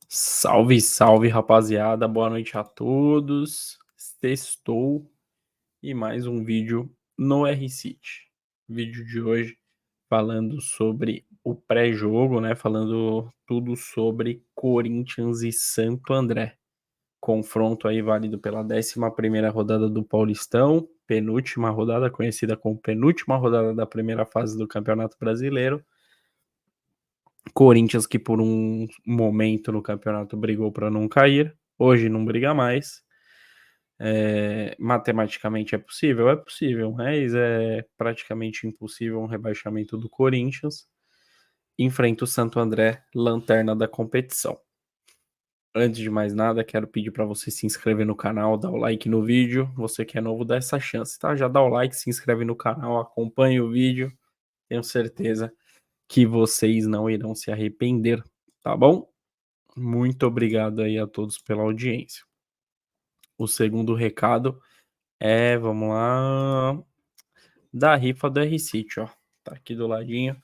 Salve, salve, rapaziada. Boa noite a todos. Sextou e mais um vídeo no R-City. Vídeo de hoje falando sobre o pré-jogo, né? Falando tudo sobre Corinthians e Santo André. Confronto aí válido pela 11ª rodada do Paulistão, penúltima rodada, conhecida como penúltima rodada da primeira fase do Campeonato Brasileiro. Corinthians que por um momento no campeonato brigou para não cair, hoje não briga mais. Matematicamente é possível, mas é praticamente impossível um rebaixamento do Corinthians. Enfrenta o Santo André, lanterna da competição. Antes de mais nada, quero pedir para você se inscrever no canal, dar o like no vídeo. Você que é novo, dá essa chance, tá? Já dá o like, se inscreve no canal, acompanha o vídeo. Tenho certeza que vocês não irão se arrepender, tá bom? Muito obrigado aí a todos pela audiência. O segundo recado é, vamos lá, da rifa do R-City, ó. Tá aqui do ladinho.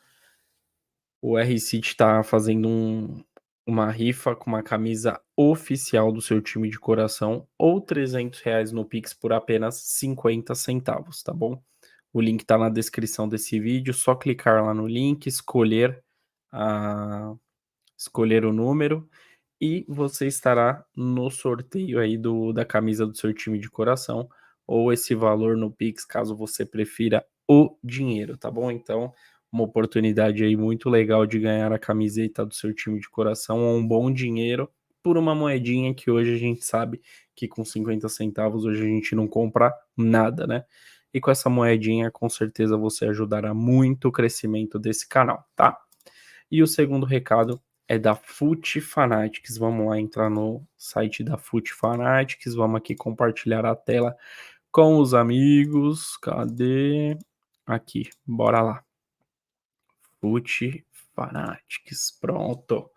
O R-City tá fazendo uma rifa com uma camisa oficial do seu time de coração ou R$ 300 no Pix por apenas 50 centavos, tá bom? O link tá na descrição desse vídeo, só clicar lá no link, escolher o número e você estará no sorteio aí da camisa do seu time de coração ou esse valor no Pix, caso você prefira o dinheiro, tá bom? Então, uma oportunidade aí muito legal de ganhar a camiseta do seu time de coração ou um bom dinheiro por uma moedinha que hoje a gente sabe que com 50 centavos hoje a gente não compra nada, né? E com essa moedinha, com certeza você ajudará muito o crescimento desse canal, tá? E o segundo recado é da Fut Fanatics. Vamos lá entrar no site da Fut Fanatics. Vamos aqui compartilhar a tela com os amigos. Cadê? Aqui, bora lá. Fut Fanatics, pronto.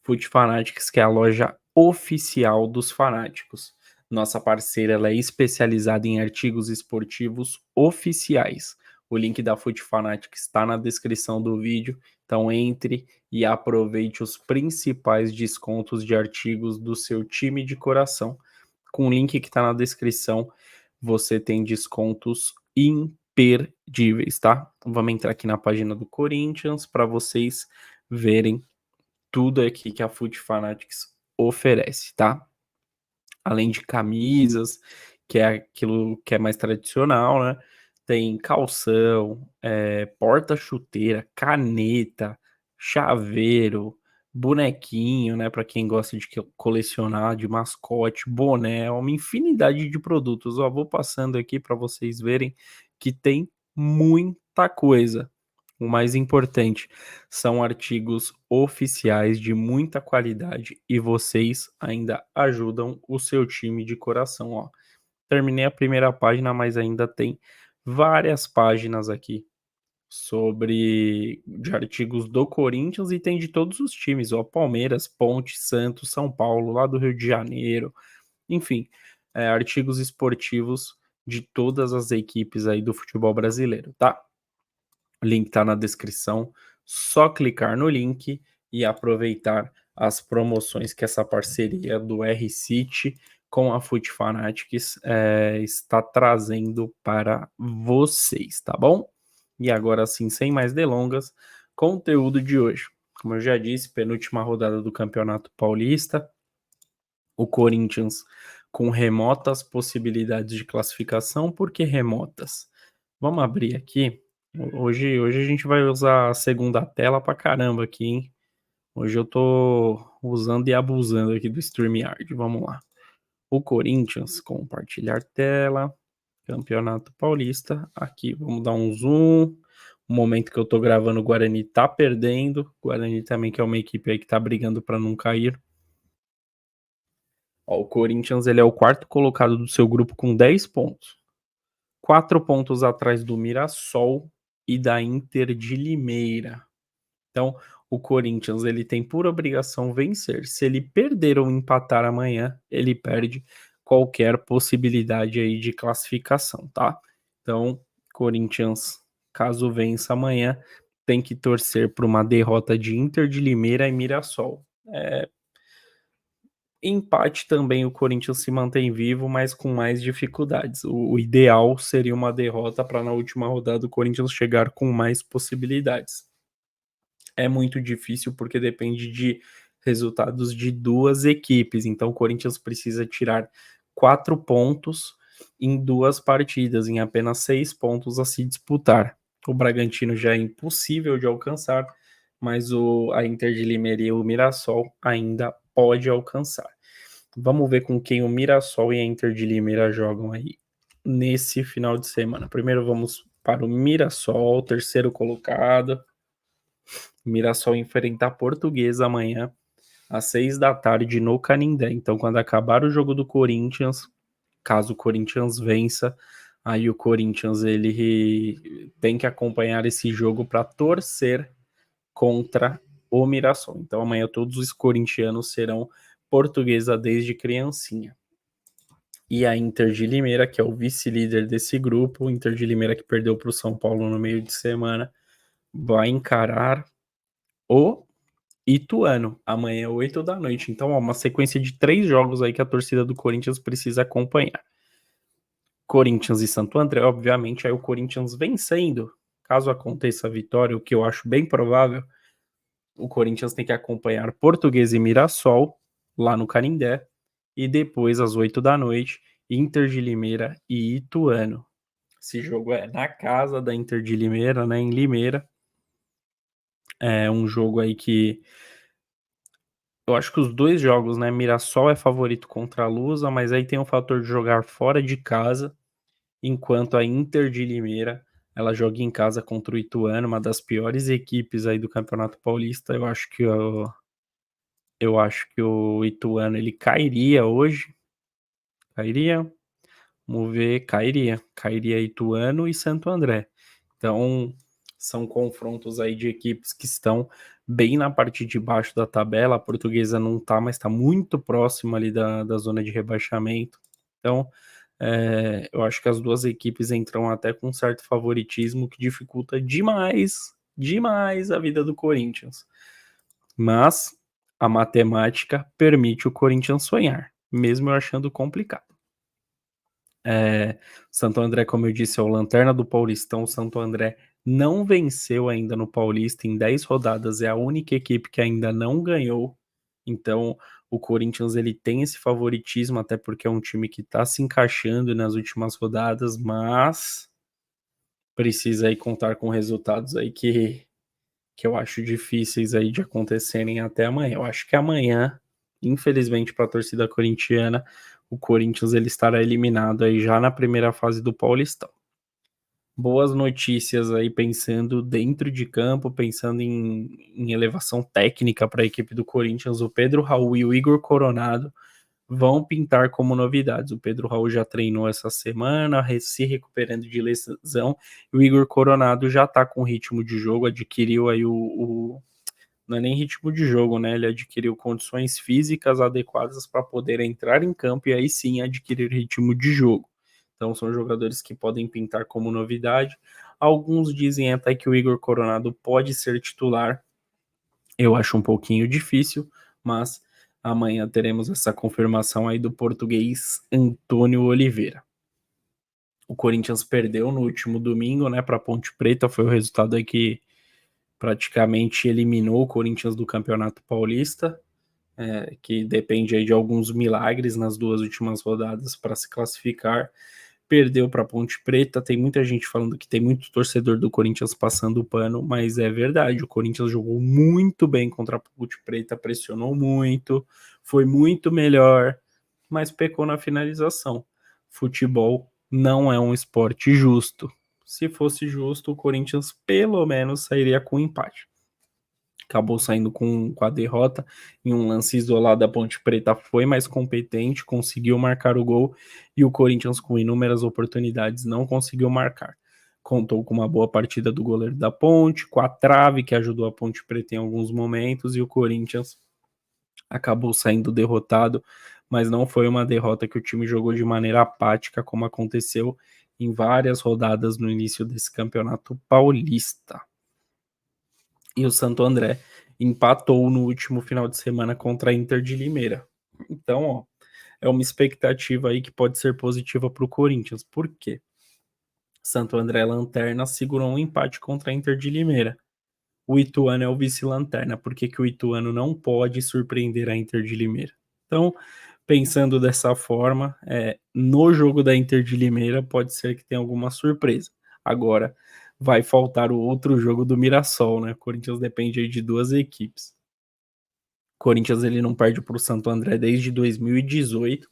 Fut Fanatics, que é a loja oficial dos fanáticos. Nossa parceira, ela é especializada em artigos esportivos oficiais. O link da Fut Fanatics está na descrição do vídeo, então entre e aproveite os principais descontos de artigos do seu time de coração. Com o link que está na descrição, você tem descontos imperdíveis, tá? Vamos entrar aqui na página do Corinthians para vocês verem tudo aqui que a Fut Fanatics oferece, tá? Além de camisas, que é aquilo que é mais tradicional, né? Tem calção, porta-chuteira, caneta, chaveiro, bonequinho, né? Para quem gosta de colecionar, de mascote, boné, uma infinidade de produtos. Ó, vou passando aqui para vocês verem que tem muita coisa. O mais importante, são artigos oficiais de muita qualidade e vocês ainda ajudam o seu time de coração, ó. Terminei a primeira página, mas ainda tem várias páginas aqui de artigos do Corinthians e tem de todos os times, ó, Palmeiras, Ponte, Santos, São Paulo, lá do Rio de Janeiro, enfim, artigos esportivos de todas as equipes aí do futebol brasileiro, tá? O link está na descrição, só clicar no link e aproveitar as promoções que essa parceria do R-City com a Fut Fanatics está trazendo para vocês, tá bom? E agora sim, sem mais delongas, conteúdo de hoje. Como eu já disse, penúltima rodada do Campeonato Paulista, o Corinthians com remotas possibilidades de classificação. Por que remotas? Vamos abrir aqui. Hoje a gente vai usar a segunda tela pra caramba aqui, hein? Hoje eu tô usando e abusando aqui do StreamYard. Vamos lá. O Corinthians, compartilhar tela, Campeonato Paulista. Aqui, vamos dar um zoom. O momento que eu tô gravando, o Guarani tá perdendo. O Guarani também, que é uma equipe aí que tá brigando para não cair. Ó, o Corinthians, ele é o quarto colocado do seu grupo com 10 pontos. 4 pontos atrás do Mirassol e da Inter de Limeira. Então, o Corinthians, ele tem por obrigação vencer. Se ele perder ou empatar amanhã, ele perde qualquer possibilidade aí de classificação, tá? Então, Corinthians, caso vença amanhã, tem que torcer por uma derrota de Inter de Limeira e Mirassol. Empate também o Corinthians se mantém vivo, mas com mais dificuldades. O ideal seria uma derrota para na última rodada o Corinthians chegar com mais possibilidades. É muito difícil porque depende de resultados de duas equipes. Então o Corinthians precisa tirar 4 pontos em 2 partidas, em apenas 6 pontos a se disputar. O Bragantino já é impossível de alcançar, mas a Inter de Limeira e o Mirassol ainda pode alcançar. Vamos ver com quem o Mirassol e a Inter de Limeira jogam aí nesse final de semana. Primeiro vamos para o Mirassol, terceiro colocado. Mirassol enfrenta a Portuguesa amanhã às 6 da tarde no Canindé. Então, quando acabar o jogo do Corinthians, caso o Corinthians vença, aí o Corinthians ele tem que acompanhar esse jogo para torcer contra o Mirassol. Então, amanhã todos os corintianos serão Portuguesa desde criancinha. E a Inter de Limeira, que é o vice-líder desse grupo, o Inter de Limeira que perdeu para o São Paulo no meio de semana, vai encarar o Ituano, amanhã, 8 da noite. Então, ó, uma sequência de 3 jogos aí que a torcida do Corinthians precisa acompanhar. Corinthians e Santo André, obviamente, aí o Corinthians vencendo, caso aconteça a vitória, o que eu acho bem provável, o Corinthians tem que acompanhar Portuguesa e Mirassol, lá no Canindé, e depois, às 8 da noite, Inter de Limeira e Ituano. Esse jogo é na casa da Inter de Limeira, né, em Limeira. É um jogo aí que eu acho que os 2 jogos, né, Mirassol é favorito contra a Lusa, mas aí tem o fator de jogar fora de casa, enquanto a Inter de Limeira, ela joga em casa contra o Ituano, uma das piores equipes aí do Campeonato Paulista. Eu acho que o Ituano ele cairia hoje. Cairia? Vamos ver, cairia. Cairia Ituano e Santo André. Então, são confrontos aí de equipes que estão bem na parte de baixo da tabela. A Portuguesa não tá, mas está muito próximo ali da zona de rebaixamento. Então, eu acho que as duas equipes entram até com um certo favoritismo que dificulta demais, demais a vida do Corinthians. Mas a matemática permite o Corinthians sonhar, mesmo eu achando complicado. Santo André, como eu disse, é o lanterna do Paulistão. O Santo André não venceu ainda no Paulista em 10 rodadas, é a única equipe que ainda não ganhou. Então, o Corinthians ele tem esse favoritismo, até porque é um time que está se encaixando nas últimas rodadas, mas precisa aí contar com resultados aí que eu acho difíceis aí de acontecerem até amanhã. Eu acho que amanhã, infelizmente para a torcida corintiana, o Corinthians ele estará eliminado aí já na primeira fase do Paulistão. Boas notícias aí pensando dentro de campo, pensando em elevação técnica para a equipe do Corinthians, o Pedro Raul e o Igor Coronado vão pintar como novidades. O Pedro Raul já treinou essa semana, se recuperando de lesão, e o Igor Coronado já está com ritmo de jogo, adquiriu aí não é nem ritmo de jogo, né? Ele adquiriu condições físicas adequadas para poder entrar em campo e aí sim adquirir ritmo de jogo. Então são jogadores que podem pintar como novidade. Alguns dizem até que o Igor Coronado pode ser titular. Eu acho um pouquinho difícil, mas amanhã teremos essa confirmação aí do português Antônio Oliveira. O Corinthians perdeu no último domingo, né, para Ponte Preta, foi o resultado aí que praticamente eliminou o Corinthians do Campeonato Paulista, que depende aí de alguns milagres nas 2 últimas rodadas para se classificar. Perdeu para Ponte Preta, tem muita gente falando que tem muito torcedor do Corinthians passando o pano, mas é verdade, o Corinthians jogou muito bem contra a Ponte Preta, pressionou muito, foi muito melhor, mas pecou na finalização. Futebol não é um esporte justo. Se fosse justo, o Corinthians pelo menos sairia com empate. Acabou saindo com a derrota em um lance isolado. A Ponte Preta foi mais competente, conseguiu marcar o gol, e o Corinthians, com inúmeras oportunidades, não conseguiu marcar. Contou com uma boa partida do goleiro da Ponte, com a trave que ajudou a Ponte Preta em alguns momentos, e o Corinthians acabou saindo derrotado, mas não foi uma derrota que o time jogou de maneira apática, como aconteceu em várias rodadas no início desse campeonato paulista. E o Santo André empatou no último final de semana contra a Inter de Limeira. Então, ó, é uma expectativa aí que pode ser positiva para o Corinthians. Por quê? Santo André lanterna segurou um empate contra a Inter de Limeira. O Ituano é o vice-lanterna. Por que o Ituano não pode surpreender a Inter de Limeira? Então, pensando dessa forma, no jogo da Inter de Limeira pode ser que tenha alguma surpresa. Agora, vai faltar o outro jogo do Mirassol, né? O Corinthians depende aí de duas equipes. O Corinthians ele não perde para o Santo André desde 2018.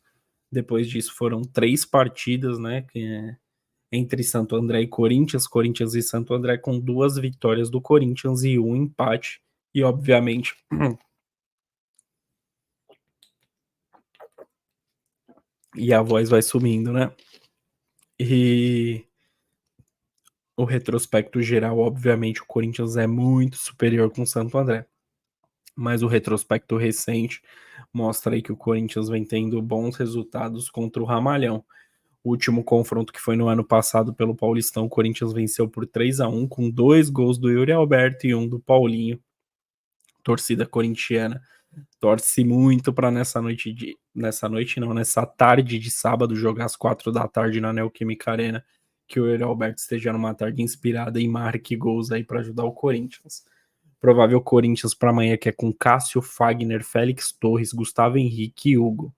Depois disso foram 3 partidas, né? Entre Santo André e Corinthians e Santo André com 2 vitórias do Corinthians e 1 empate. E obviamente e a voz vai sumindo, né? E o retrospecto geral, obviamente, o Corinthians é muito superior com o Santo André. Mas o retrospecto recente mostra aí que o Corinthians vem tendo bons resultados contra o Ramalhão. O último confronto que foi no ano passado pelo Paulistão, o Corinthians venceu por 3-1 com 2 gols do Yuri Alberto e 1 do Paulinho. Torcida corintiana torce muito para nessa tarde de sábado jogar às 4 da tarde na Neoquímica Arena, que o Yuri Alberto esteja numa tarde inspirada e marque gols aí para ajudar o Corinthians. Provável Corinthians para amanhã que é com Cássio, Fagner, Félix Torres, Gustavo Henrique e Hugo.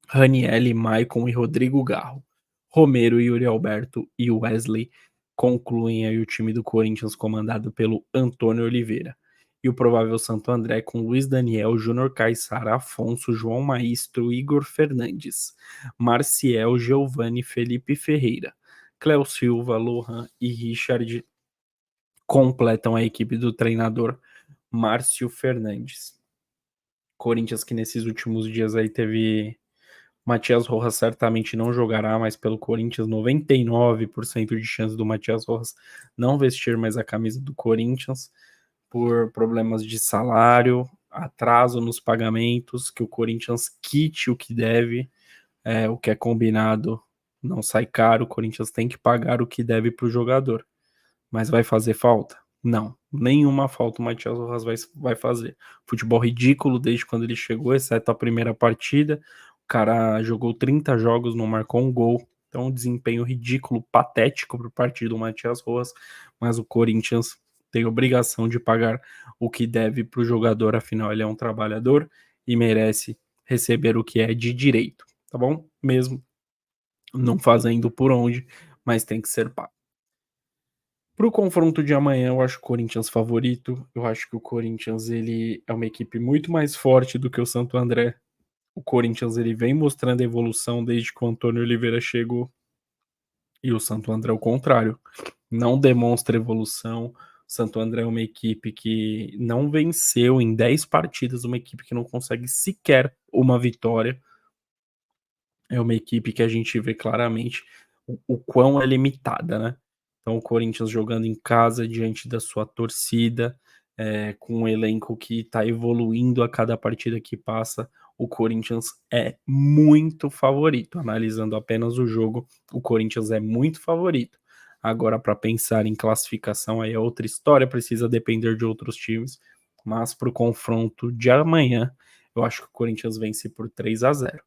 Ranielli, Maicon e Rodrigo Garro. Romero, Yuri Alberto e Wesley concluem aí o time do Corinthians comandado pelo Antônio Oliveira. E o provável Santo André com Luiz Daniel, Júnior Caissara, Afonso, João Maestro, Igor Fernandes, Marciel, Giovanni, Felipe Ferreira, Cléo Silva, Lohan e Richard completam a equipe do treinador Márcio Fernandes. Corinthians que nesses últimos dias aí teve Matias Rojas certamente não jogará mais pelo Corinthians, 99% de chance do Matias Rojas não vestir mais a camisa do Corinthians por problemas de salário, atraso nos pagamentos, que o Corinthians quite o que deve, o que é combinado não sai caro, o Corinthians tem que pagar o que deve para o jogador. Mas vai fazer falta? Não, nenhuma falta o Matias Rojas vai fazer. Futebol ridículo desde quando ele chegou, exceto a primeira partida. O cara jogou 30 jogos, não marcou um gol. Então, um desempenho ridículo, patético por parte do Matias Rojas. Mas o Corinthians tem obrigação de pagar o que deve para o jogador, afinal, ele é um trabalhador e merece receber o que é de direito, tá bom? Mesmo não fazendo por onde, mas tem que ser pago. Pro confronto de amanhã, eu acho o Corinthians favorito. Eu acho que o Corinthians ele é uma equipe muito mais forte do que o Santo André. O Corinthians ele vem mostrando evolução desde que o Antônio Oliveira chegou. E o Santo André é o contrário. Não demonstra evolução. O Santo André é uma equipe que não venceu em 10 partidas, uma equipe que não consegue sequer uma vitória. É uma equipe que a gente vê claramente o quão é limitada, né? Então, o Corinthians jogando em casa, diante da sua torcida, com um elenco que está evoluindo a cada partida que passa, o Corinthians é muito favorito. Analisando apenas o jogo, o Corinthians é muito favorito. Agora, para pensar em classificação, aí é outra história, precisa depender de outros times. Mas para o confronto de amanhã, eu acho que o Corinthians vence por 3-0.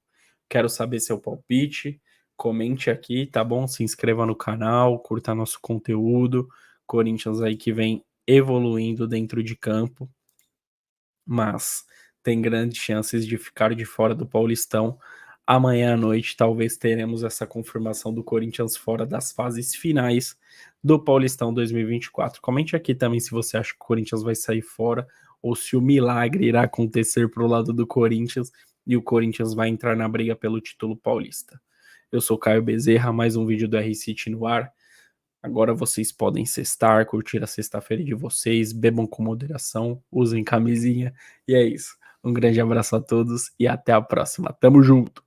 Quero saber seu palpite. Comente aqui, tá bom? Se inscreva no canal, curta nosso conteúdo. Corinthians aí que vem evoluindo dentro de campo, mas tem grandes chances de ficar de fora do Paulistão. Amanhã à noite, talvez teremos essa confirmação do Corinthians fora das fases finais do Paulistão 2024. Comente aqui também se você acha que o Corinthians vai sair fora ou se o milagre irá acontecer pro lado do Corinthians e o Corinthians vai entrar na briga pelo título paulista. Eu sou Caio Bezerra, mais um vídeo do R-City no ar. Agora vocês podem sextar, curtir a sexta-feira de vocês, bebam com moderação, usem camisinha e é isso. Um grande abraço a todos e até a próxima. Tamo junto!